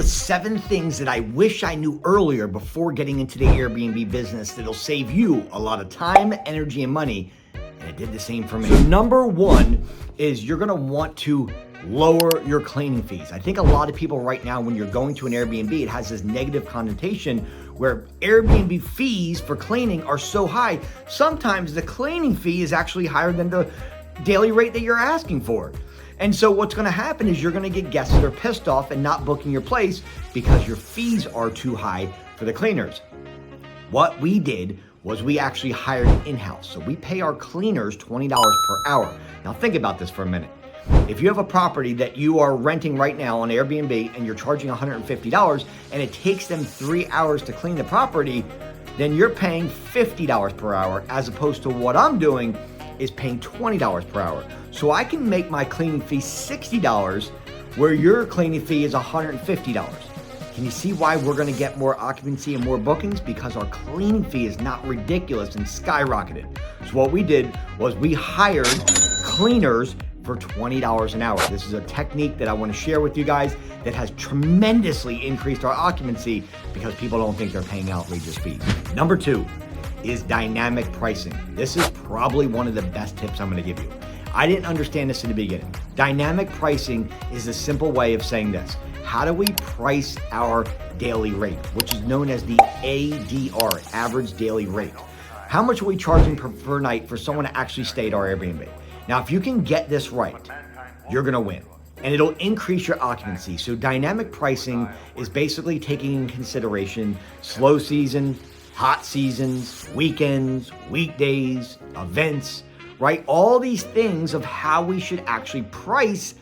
7 things that I wish I knew earlier before getting into the Airbnb business that'll save you a lot of time, energy, and money. And it did the same for me. So number 1 is you're gonna want to lower your cleaning fees. I think a lot of people right now, when you're going to an Airbnb, it has this negative connotation where Airbnb fees for cleaning are so high. Sometimes the cleaning fee is actually higher than the daily rate that you're asking for. And so what's gonna happen is you're gonna get guests that are pissed off and not booking your place because your fees are too high for the cleaners. What we did was we actually hired in-house. So we pay our cleaners $20 per hour. Now think about this for a minute. If you have a property that you are renting right now on Airbnb and you're charging $150 and it takes them 3 hours to clean the property, then you're paying $50 per hour, as opposed to what I'm doing is paying $20 per hour. So I can make my cleaning fee $60 where your cleaning fee is $150. Can you see why we're gonna get more occupancy and more bookings? Because our cleaning fee is not ridiculous and skyrocketed. So what we did was we hired cleaners for $20 an hour. This is a technique that I want to share with you guys that has tremendously increased our occupancy because people don't think they're paying outrageous fees. Number 2 is dynamic pricing. This is probably one of the best tips I'm going to give you. I didn't understand this in the beginning. Dynamic pricing is a simple way of saying this. How do we price our daily rate, which is known as the ADR, average daily rate? How much are we charging per night for someone to actually stay at our Airbnb? Now, if you can get this right, you're gonna win, and it'll increase your occupancy. So dynamic pricing is basically taking in consideration slow season, hot seasons, weekends, weekdays, events, right? All these things of how we should actually price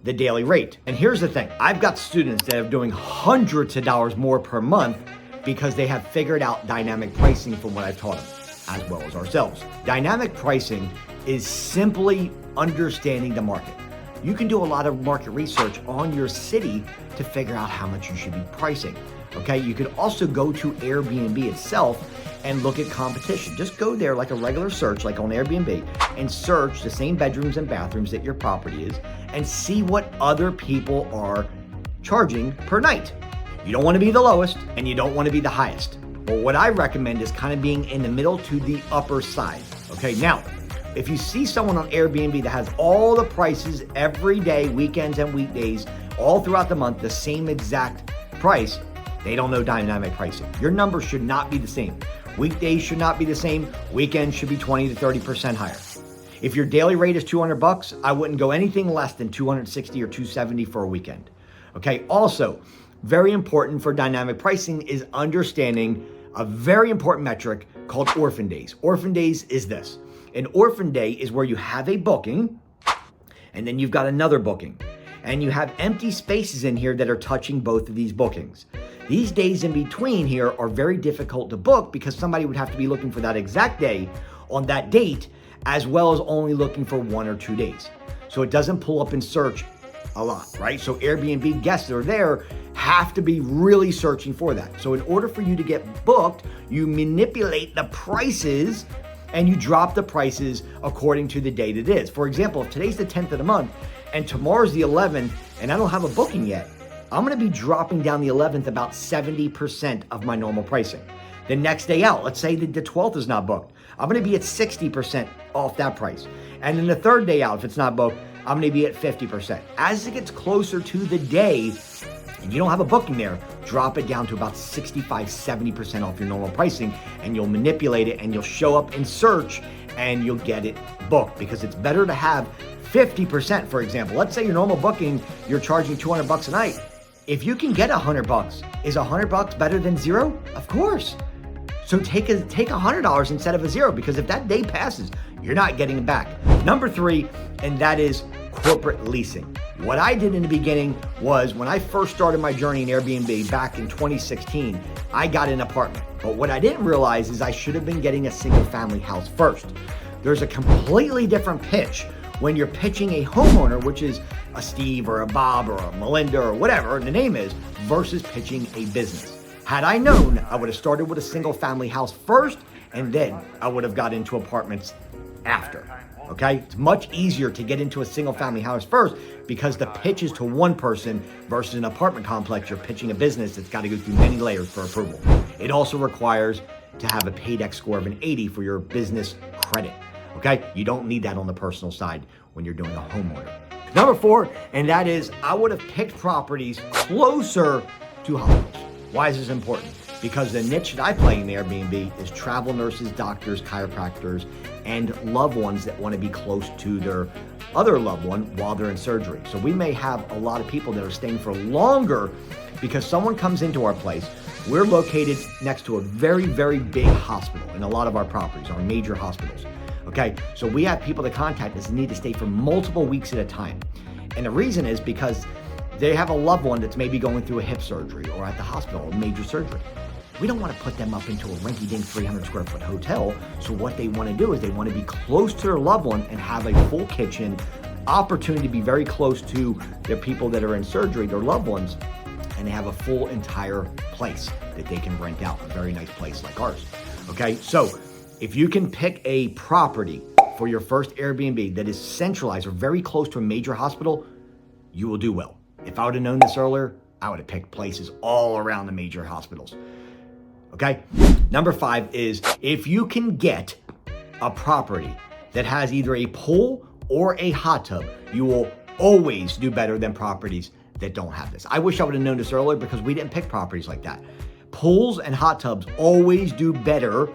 the daily rate. And here's the thing, I've got students that are doing hundreds of dollars more per month because they have figured out dynamic pricing from what I've taught them, as well as ourselves. Dynamic pricing is simply understanding the market. You can do a lot of market research on your city to figure out how much you should be pricing. Okay, you could also go to Airbnb itself and look at competition. Just go there like a regular search, like on Airbnb, and search the same bedrooms and bathrooms that your property is and see what other people are charging per night. You don't want to be the lowest and you don't want to be the highest. But what I recommend is kind of being in the middle to the upper side. Okay, now, if you see someone on Airbnb that has all the prices every day, weekends and weekdays, all throughout the month, the same exact price, they don't know dynamic pricing. Your numbers should not be the same. Weekdays should not be the same. Weekends should be 20 to 30% higher. If your daily rate is $200, I wouldn't go anything less than $260 or $270 for a weekend. Okay, also, very important for dynamic pricing is understanding a very important metric called orphan days. Orphan days is this. An orphan day is where you have a booking and then you've got another booking and you have empty spaces in here that are touching both of these bookings. These days in between here are very difficult to book because somebody would have to be looking for that exact day on that date, as well as only looking for 1 or 2 days. So it doesn't pull up in search a lot, right? So Airbnb guests that are there have to be really searching for that. So in order for you to get booked, you manipulate the prices and you drop the prices according to the date it is. For example, if today's the 10th of the month and tomorrow's the 11th and I don't have a booking yet, I'm gonna be dropping down the 11th about 70% of my normal pricing. The next day out, let's say that the 12th is not booked, I'm gonna be at 60% off that price. And then the third day out, if it's not booked, I'm gonna be at 50%. As it gets closer to the day and you don't have a booking there, drop it down to about 65, 70% off your normal pricing and you'll manipulate it and you'll show up in search and you'll get it booked, because it's better to have 50%, for example. Let's say your normal booking, you're charging $200 a night. If you can get $100, is $100 better than zero? Of course. So take $100 instead of a zero, because if that day passes, you're not getting it back. Number 3, and that is corporate leasing. What I did in the beginning was when I first started my journey in Airbnb back in 2016, I got an apartment. But what I didn't realize is I should have been getting a single family house first. There's a completely different pitch when you're pitching a homeowner, which is a Steve or a Bob or a Melinda or whatever the name is, versus pitching a business. Had I known, I would have started with a single family house first, and then I would have got into apartments after. okay? It's much easier to get into a single family house first because the pitch is to one person versus an apartment complex. You're pitching a business that's got to go through many layers for approval. It also requires to have a PAYDEX score of an 80 for your business credit, okay? You don't need that on the personal side when you're doing a homeowner. Number 4, and that is I would have picked properties closer to hospitals. Why is this important? Because the niche that I play in the Airbnb is travel nurses, doctors, chiropractors, and loved ones that want to be close to their other loved one while they're in surgery. So we may have a lot of people that are staying for longer because someone comes into our place. We're located next to a very, very big hospital in a lot of our properties, our major hospitals. Okay, so we have people that contact us and need to stay for multiple weeks at a time. And the reason is because they have a loved one that's maybe going through a hip surgery or at the hospital, a major surgery. We don't want to put them up into a rinky-dink 300 square foot hotel. So what they want to do is they want to be close to their loved one and have a full kitchen, opportunity to be very close to their people that are in surgery, their loved ones, and they have a full entire place that they can rent out, a very nice place like ours. Okay, so if you can pick a property for your first Airbnb that is centralized or very close to a major hospital, you will do well. If I would have known this earlier, I would have picked places all around the major hospitals. Okay? Number 5 is if you can get a property that has either a pool or a hot tub, you will always do better than properties that don't have this. I wish I would have known this earlier because we didn't pick properties like that. Pools and hot tubs always do better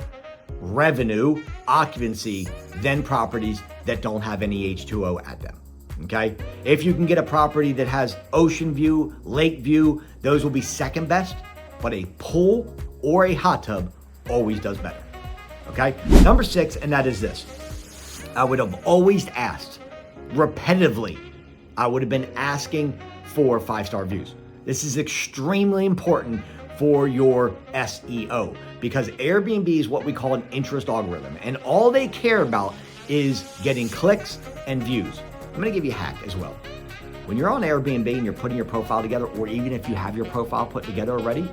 revenue, occupancy than properties that don't have any H2O at them. Okay? If you can get a property that has ocean view, lake view, those will be second best, but a pool or a hot tub always does better. Okay? Number 6, and that is this. I would have always asked repetitively, I would have been asking for 5-star views. This is extremely important for your SEO because Airbnb is what we call an interest algorithm, and all they care about is getting clicks and views. I'm gonna give you a hack as well. When you're on Airbnb and you're putting your profile together, or even if you have your profile put together already,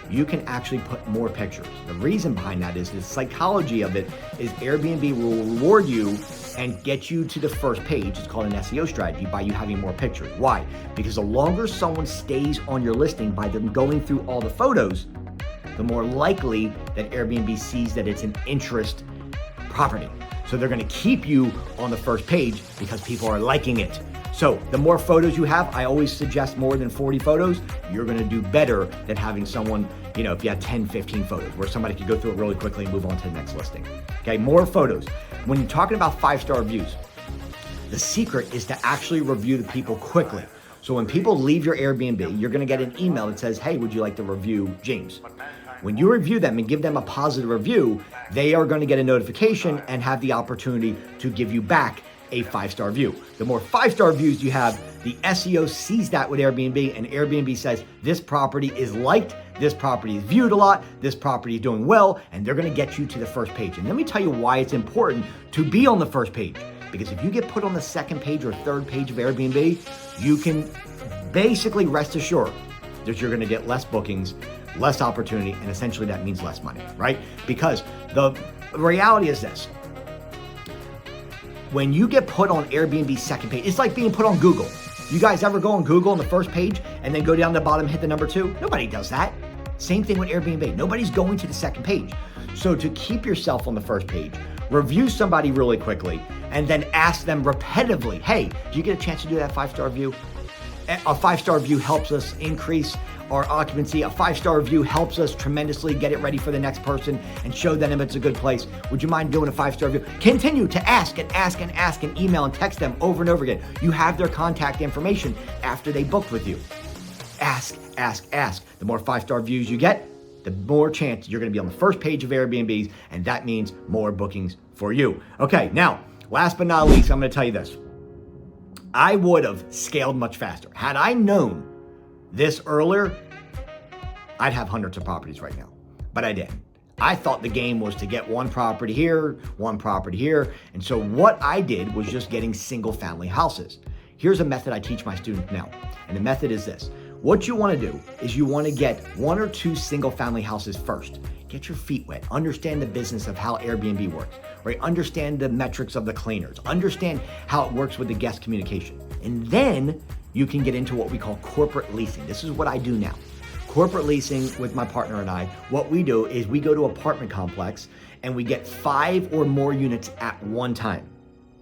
you can actually put more pictures. The reason behind that is the psychology of it is Airbnb will reward you and get you to the first page. It's called an SEO strategy by you having more pictures. Why? Because the longer someone stays on your listing by them going through all the photos, the more likely that Airbnb sees that it's an interest property. So they're gonna keep you on the first page because people are liking it. So the more photos you have, I always suggest more than 40 photos, you're gonna do better than having someone, if you have 10, 15 photos where somebody could go through it really quickly and move on to the next listing. Okay, more photos. When you're talking about 5-star views, the secret is to actually review the people quickly. So when people leave your Airbnb, you're gonna get an email that says, hey, would you like to review James? When you review them and give them a positive review, they are gonna get a notification and have the opportunity to give you back a 5-star view. The more 5-star views you have, the SEO sees that with Airbnb, and Airbnb says this property is liked, this property is viewed a lot, this property is doing well, and they're gonna get you to the first page. And let me tell you why it's important to be on the first page. Because if you get put on the second page or third page of Airbnb, you can basically rest assured that you're gonna get less bookings, less opportunity, and essentially that means less money, right? Because the reality is this. When you get put on Airbnb's second page, it's like being put on Google. You guys ever go on Google on the first page and then go down to the bottom, hit the number 2? Nobody does that. Same thing with Airbnb. Nobody's going to the second page. So to keep yourself on the first page, review somebody really quickly and then ask them repetitively, hey, do you get a chance to do that 5-star view? A 5-star view helps us increase our occupancy. A 5-star review helps us tremendously get it ready for the next person and show them if it's a good place. Would you mind doing a 5-star review? Continue to ask and ask and ask and email and text them over and over again. You have their contact information after they booked with you. Ask, ask, ask. The more 5-star views you get, the more chance you're gonna be on the first page of Airbnbs, and that means more bookings for you. Okay, now, last but not least, I'm gonna tell you this. I would have scaled much faster. Had I known this earlier, I'd have hundreds of properties right now, but I didn't. I thought the game was to get one property here, and so what I did was just getting single family houses. Here's a method I teach my students now, and the method is this. What you wanna do is you wanna get 1 or 2 single family houses first. get your feet wet, understand the business of how Airbnb works, right? Understand the metrics of the cleaners, understand how it works with the guest communication. And then you can get into what we call corporate leasing. This is what I do now. Corporate leasing with my partner and I, what we do is we go to apartment complex and we get 5 or more units at one time.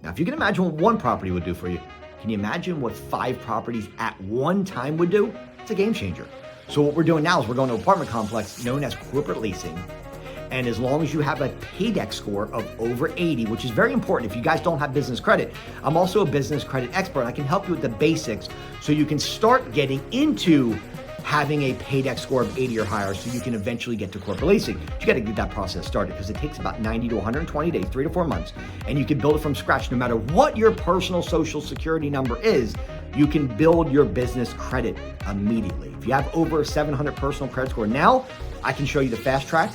Now, if you can imagine what one property would do for you, can you imagine what 5 properties at one time would do? It's a game changer. So what we're doing now is we're going to an apartment complex known as corporate leasing. And as long as you have a paydex score of over 80, which is very important. If you guys don't have business credit, I'm also a business credit expert. I can help you with the basics so you can start getting into having a paydex score of 80 or higher so you can eventually get to corporate leasing. You got to get that process started because it takes about 90 to 120 days, 3 to 4 months, and you can build it from scratch. No matter what your personal social security number is, you can build your business credit immediately. If you have over a 700 personal credit score now, I can show you the fast track.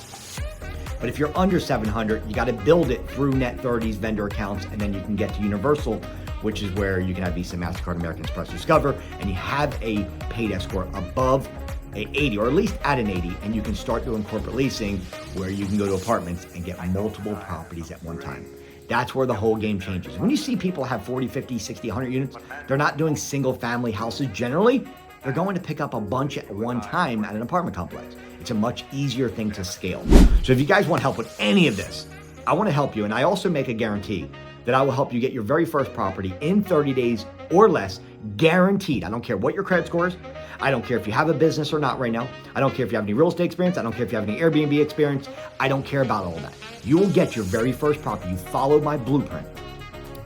But if you're under 700, you got to build it through Net30's vendor accounts, and then you can get to Universal, which is where you can have Visa, MasterCard, American Express, Discover, and you have a paydex score above a 80, or at least at an 80, and you can start doing corporate leasing where you can go to apartments and get multiple properties at one time. That's where the whole game changes. When you see people have 40, 50, 60, 100 units, they're not doing single family houses generally. They're going to pick up a bunch at one time at an apartment complex. It's a much easier thing to scale. So if you guys want help with any of this, I want to help you. And I also make a guarantee that I will help you get your very first property in 30 days or less, guaranteed. I don't care what your credit score is. I don't care if you have a business or not right now. I don't care if you have any real estate experience. I don't care if you have any Airbnb experience. I don't care about all that. You will get your very first property. You follow my blueprint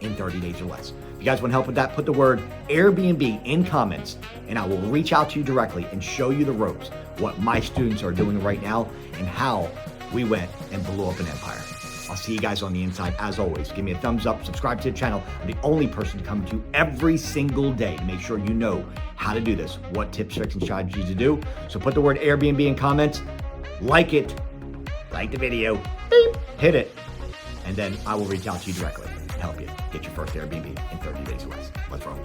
in 30 days or less. If you guys want help with that, put the word Airbnb in comments and I will reach out to you directly and show you the ropes, what my students are doing right now and how we went and blew up an empire. I'll see you guys on the inside. As always, give me a thumbs up, subscribe to the channel. I'm the only person to come to you every single day to make sure you know how to do this, what tips, tricks, and strategies to do. So put the word Airbnb in comments, like it, like the video, beep, hit it, and then I will reach out to you directly and help you get your first Airbnb in 30 days or less. Let's roll.